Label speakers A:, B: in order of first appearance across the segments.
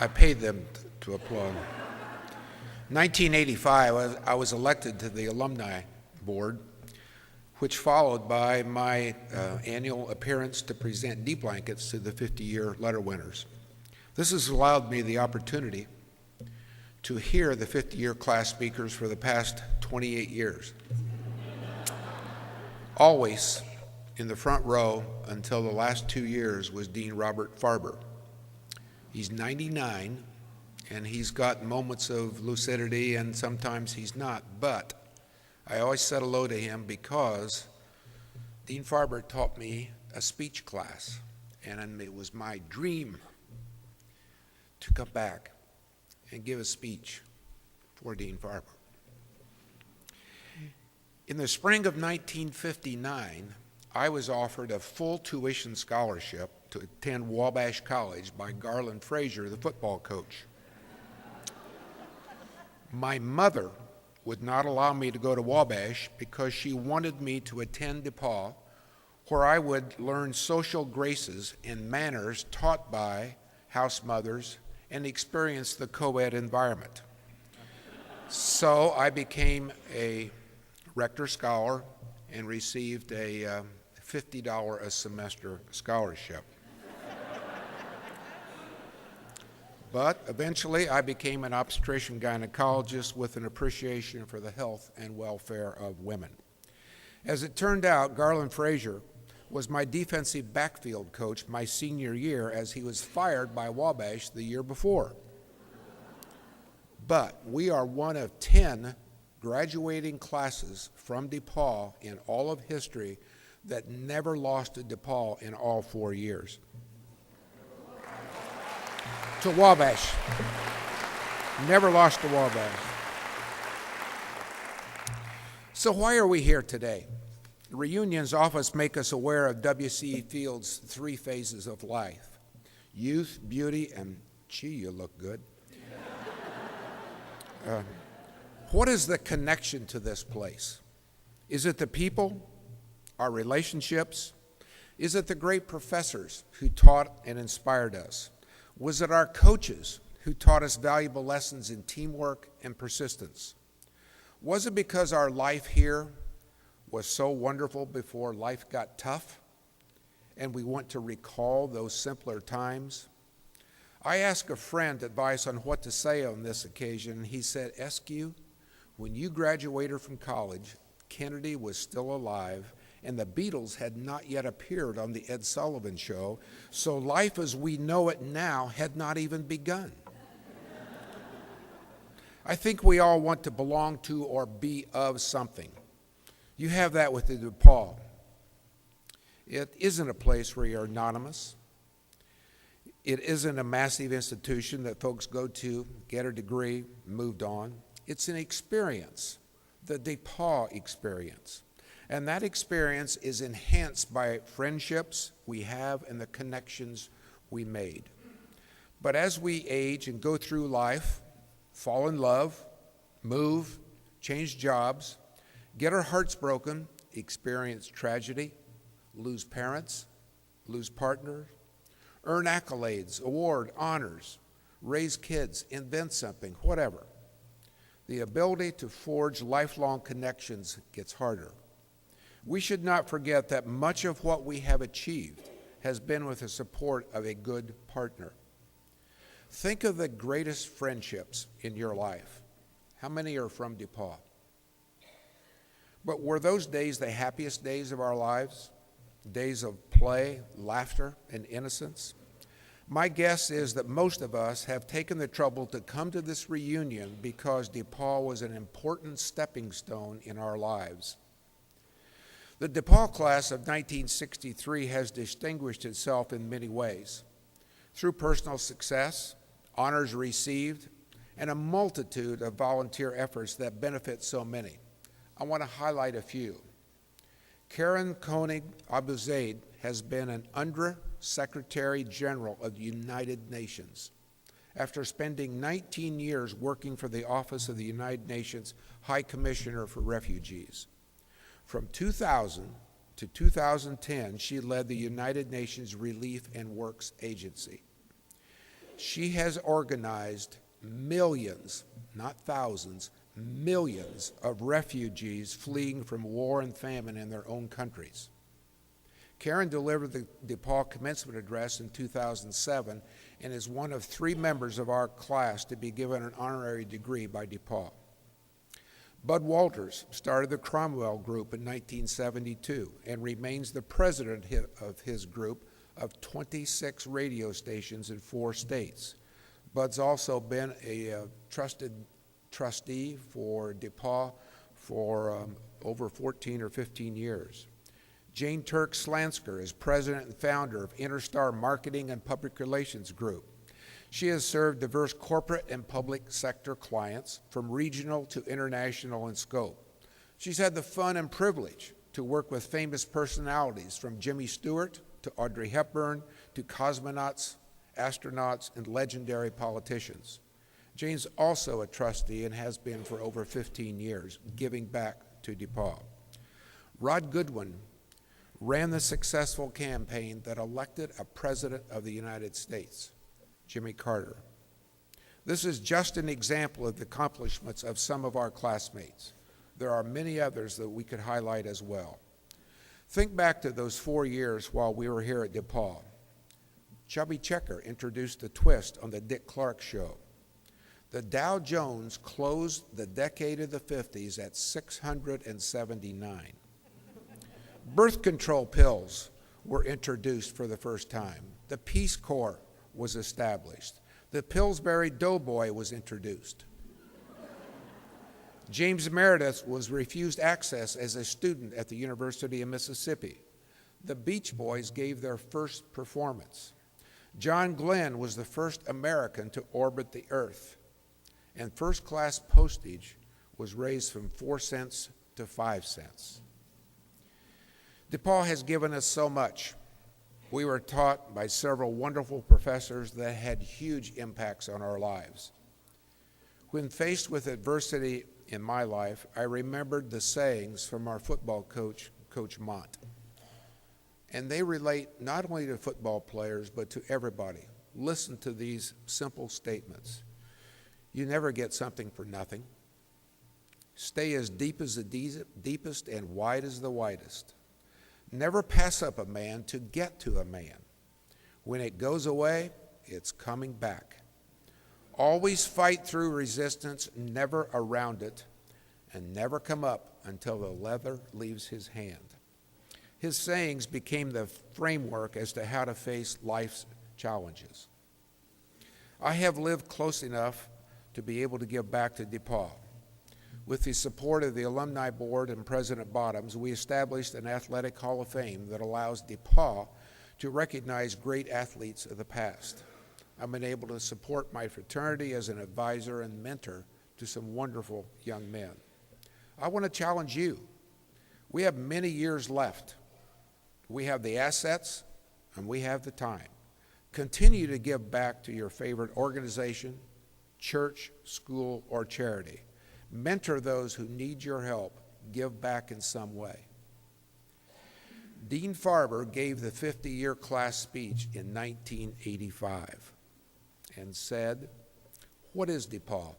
A: I paid them to applaud. 1985, I was elected to the Alumni Board, which followed by my annual appearance to present knee blankets to the 50-year letter winners. This has allowed me the opportunity to hear the 50-year class speakers for the past 28 years. Always in the front row until the last 2 years was Dean Robert Farber. He's 99, and he's got moments of lucidity, and sometimes he's not, but I always said hello to him because Dean Farber taught me a speech class, and it was my dream to come back and give a speech for Dean Farber. In the spring of 1959, I was offered a full tuition scholarship to attend Wabash College by Garland Frazier, the football coach. My mother would not allow me to go to Wabash because she wanted me to attend DePauw, where I would learn social graces and manners taught by house mothers and experience the co-ed environment. So I became a Rector Scholar and received a $50 a semester scholarship. But eventually I became an obstetrician gynecologist with an appreciation for the health and welfare of women. As it turned out, Garland Frazier was my defensive backfield coach my senior year, as he was fired by Wabash the year before. But we are one of 10 graduating classes from DePauw in all of history that never lost to DePauw in all 4 years. To Wabash. Never lost to Wabash. So why are we here today? The reunions often make us aware of W.C. Field's 3 phases of life: youth, beauty, and gee, you look good. What is the connection to this place? Is it the people, our relationships? Is it the great professors who taught and inspired us? Was it our coaches who taught us valuable lessons in teamwork and persistence? Was it because our life here was so wonderful before life got tough and we want to recall those simpler times? I asked a friend advice on what to say on this occasion, and he said, Eskew, when you graduated from college, Kennedy was still alive, and the Beatles had not yet appeared on the Ed Sullivan Show, so life as we know it now had not even begun. I think we all want to belong to or be of something. You have that with the DePauw. It isn't a place where you're anonymous. It isn't a massive institution that folks go to, get a degree, moved on. It's an experience, the DePauw experience. And that experience is enhanced by friendships we have and the connections we made. But as we age and go through life, fall in love, move, change jobs, get our hearts broken, experience tragedy, lose parents, lose partners, earn accolades, award, honors, raise kids, invent something, whatever. The ability to forge lifelong connections gets harder. We should not forget that much of what we have achieved has been with the support of a good partner. Think of the greatest friendships in your life. How many are from DePauw? But were those days the happiest days of our lives? Days of play, laughter, and innocence? My guess is that most of us have taken the trouble to come to this reunion because DePauw was an important stepping stone in our lives. The DePauw class of 1963 has distinguished itself in many ways, through personal success, honors received, and a multitude of volunteer efforts that benefit so many. I want to highlight a few. Karen Koenig Abu Zaid has been an Under-Secretary General of the United Nations after spending 19 years working for the Office of the United Nations High Commissioner for Refugees. From 2000 to 2010, she led the United Nations Relief and Works Agency. She has organized millions, not thousands, millions of refugees fleeing from war and famine in their own countries. Karen delivered the DePauw commencement address in 2007 and is one of 3 members of our class to be given an honorary degree by DePauw. Bud Walters started the Cromwell Group in 1972 and remains the president of his group of 26 radio stations in 4 states. Bud's also been a trusted trustee for DePauw for over 14 or 15 years. Jane Turk-Slansker is president and founder of Interstar Marketing and Public Relations Group. She has served diverse corporate and public sector clients from regional to international in scope. She's had the fun and privilege to work with famous personalities from Jimmy Stewart to Audrey Hepburn to cosmonauts, astronauts, and legendary politicians. Jane's also a trustee and has been for over 15 years, giving back to DePauw. Rod Goodwin ran the successful campaign that elected a president of the United States, Jimmy Carter. This is just an example of the accomplishments of some of our classmates. There are many others that we could highlight as well. Think back to those 4 years while we were here at DePauw. Chubby Checker introduced the twist on the Dick Clark Show. The Dow Jones closed the decade of the 50s at 679. Birth control pills were introduced for the first time. The Peace Corps was established. The Pillsbury Doughboy was introduced. James Meredith was refused access as a student at the University of Mississippi. The Beach Boys gave their first performance. John Glenn was the first American to orbit the Earth. And first-class postage was raised from 4 cents to 5 cents. DePauw has given us so much. We were taught by several wonderful professors that had huge impacts on our lives. When faced with adversity in my life, I remembered the sayings from our football coach, Coach Mott. And they relate not only to football players, but to everybody. Listen to these simple statements. You never get something for nothing. Stay as deep as the deepest and wide as the widest. Never pass up a man to get to a man. When it goes away, it's coming back. Always fight through resistance, never around it, and never come up until the leather leaves his hand. His sayings became the framework as to how to face life's challenges. I have lived close enough to be able to give back to DePauw. With the support of the Alumni Board and President Bottoms, we established an athletic hall of fame that allows DePauw to recognize great athletes of the past. I've been able to support my fraternity as an advisor and mentor to some wonderful young men. I want to challenge you. We have many years left. We have the assets and we have the time. Continue to give back to your favorite organization, church, school, or charity. Mentor those who need your help. Give back in some way. Dean Farber gave the 50-year class speech in 1985 and said, "What is DePauw?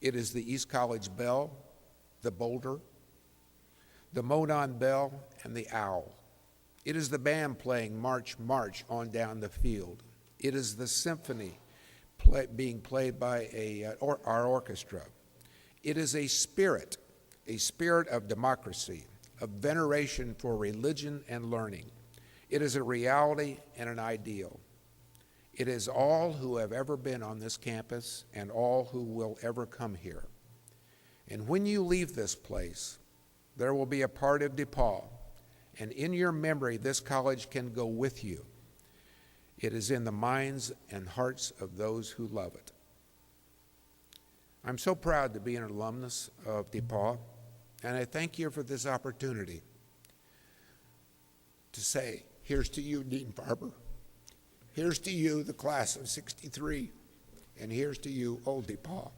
A: It is the East College Bell, the Boulder, the Monon Bell, and the Owl. It is the band playing March, March on down the field. It is the symphony being played by our orchestra. It is a spirit of democracy, of veneration for religion and learning. It is a reality and an ideal. It is all who have ever been on this campus and all who will ever come here. And when you leave this place, there will be a part of DePauw, and in your memory, this college can go with you. It is in the minds and hearts of those who love it." I'm so proud to be an alumnus of DePauw, and I thank you for this opportunity to say, here's to you, Dean Farber. Here's to you, the class of '63, and here's to you, old DePauw.